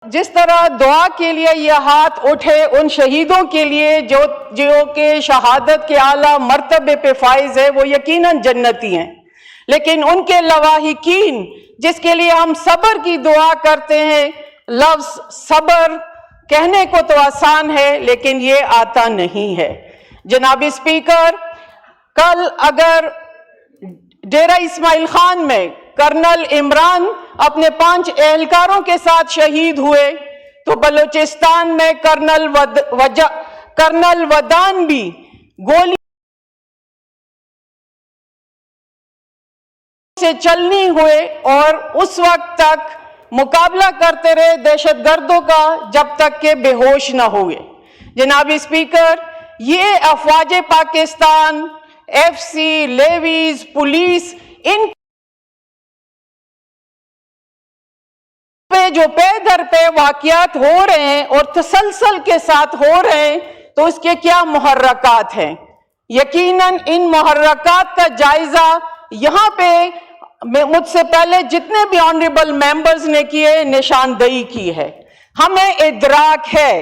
जिस तरह दुआ के लिए ये हाथ उठे उन शहीदों के लिए जो कि शहादत के आला मर्तबे पे फाइज है, वो यकीनन जन्नती हैं, लेकिन उनके लवाहिकीन जिसके लिए हम सब्र की दुआ करते हैं, लफ्ज सब्र कहने को तो आसान है लेकिन ये आता नहीं है। जनाब स्पीकर, कल अगर डेरा इस्माइल खान में कर्नल इमरान अपने 5 एहलकारों के साथ शहीद हुए तो बलूचिस्तान में कर्नल वदान भी गोली से चलनी हुए और उस वक्त तक मुकाबला करते रहे दहशतगर्दों का जब तक के बेहोश न हुए। जनाब स्पीकर, ये अफवाज पाकिस्तान, एफसी, लेवीज, पुलिस, इन पे जो पे दर पे वाकयात हो रहे हैं और तसलसल के साथ हो रहे हैं, तो इसके क्या मुहर्रकात हैं। यकीनन इन मुहर्रकात का जायजा यहाँ पे मुझसे पहले जितने भी ऑनरेबल मेंबर्स ने किए निशानदेही की है। हमें इदराक है,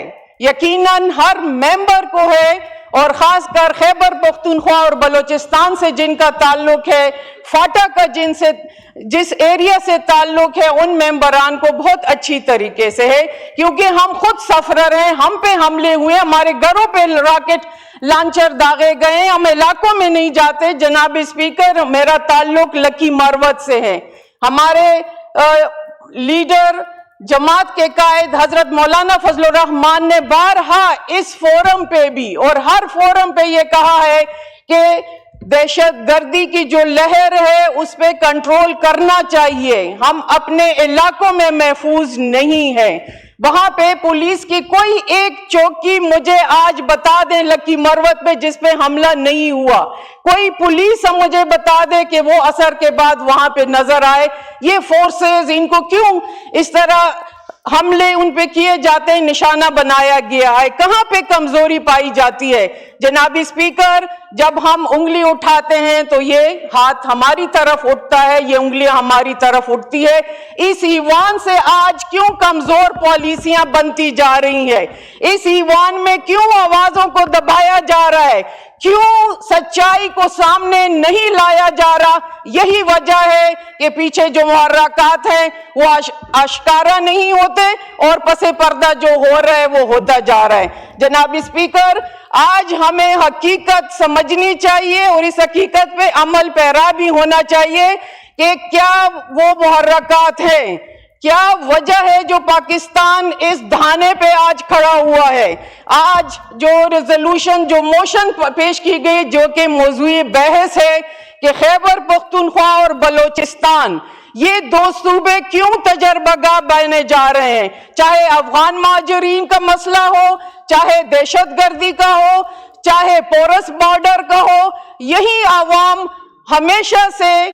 यकीनन हर मेंबर को है, और खासकर खैबर पख्तूनख्वा और बलूचिस्तान से जिनका ताल्लुक है, फाटा का जिस एरिया से ताल्लुक है, उन मेंबरान को बहुत अच्छी तरीके से है, क्योंकि हम खुद सफरर हैं। हम पे हमले हुए, हमारे घरों पे रॉकेट लॉन्चर दागे गए, हम इलाकों में नहीं जाते। जनाब स्पीकर, मेरा ताल्लुक लकी मरवत से है। हमारे लीडर जमात के कायद हजरत मौलाना फजलुर रहमान ने बारहा इस फोरम पे भी और हर फोरम पे ये कहा है कि दहशतगर्दी की जो लहर है उस पे कंट्रोल करना चाहिए। हम अपने इलाकों में महफूज नहीं हैं। वहां पे पुलिस की कोई एक चौकी मुझे आज बता दें लकी मरवत पे जिस पे हमला नहीं हुआ। कोई पुलिस मुझे बता दे कि वो असर के बाद वहां पे नजर आए। ये फोर्सेस, इनको क्यों इस तरह हमले उन पे किए जाते हैं, निशाना बनाया गया है, कहां पे कमजोरी पाई जाती है। जनाब स्पीकर, जब हम उंगली उठाते हैं तो ये हाथ हमारी तरफ उठता है, ये उंगलियां हमारी तरफ उठती है। इस ईवान से आज क्यों कमजोर पॉलिसियां बनती जा रही है, इस ईवान में क्यों आवाजों को दबाया जा रहा है, क्यों सच्चाई को सामने नहीं लाया जा रहा। यही वजह है कि पीछे जो मुहर्रकात हैं वो आश्कारा नहीं होते और पसे पर्दा जो हो रहा है वो होता जा रहा है। जनाब स्पीकर, आज हमें हकीकत समझनी चाहिए और इस हकीकत पे अमल पैरा भी होना चाहिए कि क्या वो मुहर्रकात हैं, क्या वजह है जो पाकिस्तान इस धाने पे आज खड़ा हुआ है। आज जो रेजोल्यूशन, जो मोशन पेश की गई, जो कि मौजूए बहस है कि खैबर पख्तूनख्वा और बलूचिस्तान, ये 2 सूबे क्यों तजर्बागाह बने जा रहे हैं। चाहे अफगान महाजरीन का मसला हो, चाहे दहशतगर्दी का हो, चाहे पोरस बॉर्डर का हो, यही आवाम हमेशा से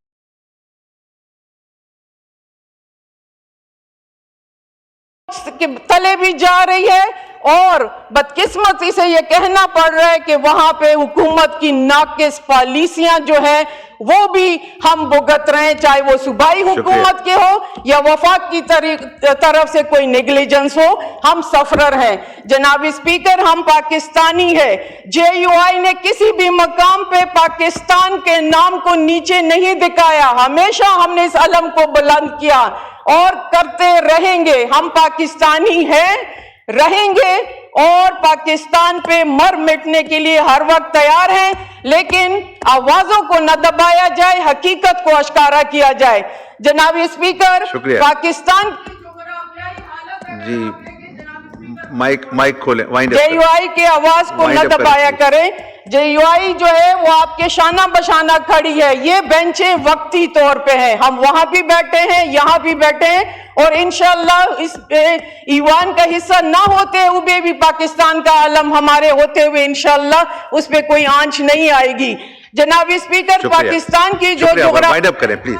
तले भी जा रही है और बदकिस्मती से ये कहना पड़ रहा है कि वहां पे हुकूमत की नाकिस पॉलिसियां जो है वो भी हम भुगत रहे हैं, चाहे वो सूबाई हुकूमत के हो या वफाक की तरफ से कोई नेग्लिजेंस हो। हम सफरर हैं। जनाब स्पीकर, हम पाकिस्तानी है। JUI ने किसी भी मकाम पे पाकिस्तान के नाम को नीचे नहीं दिखाया, हमेशा हमने इस अलम को बुलंद किया और करते रहेंगे। हम पाकिस्तानी हैं, रहेंगे और पाकिस्तान पे मर मिटने के लिए हर वक्त तैयार हैं, लेकिन आवाजों को न दबाया जाए, हकीकत को आश्कारा किया जाए। जनाब स्पीकर, पाकिस्तान जी माइक खोलें, JUI के आवाज को न दबाया करें। JUI जो है वो आपके शाना बशाना खड़ी है। ये बेंचें वक्ती तौर पे हैं, हम वहां भी बैठे हैं, यहाँ भी बैठे हैं और इंशाअल्लाह इस ईवान का हिस्सा ना होते हुए भी पाकिस्तान का आलम हमारे होते हुए इंशाअल्लाह उस पे कोई आंच नहीं आएगी। जनाब स्पीकर, पाकिस्तान की जो वाइंड अप करें प्लीज,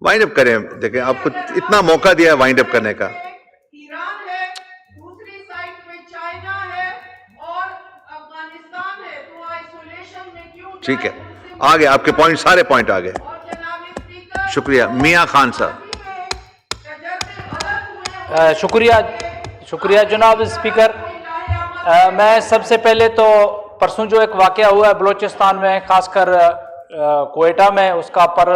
वाइंड अप करें। देखिए आपको इतना मौका दिया है वाइंड अप करने का। ठीक है, आ गए आपके पॉइंट, सारे पॉइंट आ गए। शुक्रिया। मियां खान साहब। شکریہ جناب اسپیکر. میں سب سے پہلے تو پرسوں جو ایک واقعہ ہوا ہے بلوچستان میں، خاص کر کوئٹہ میں، اس کا پر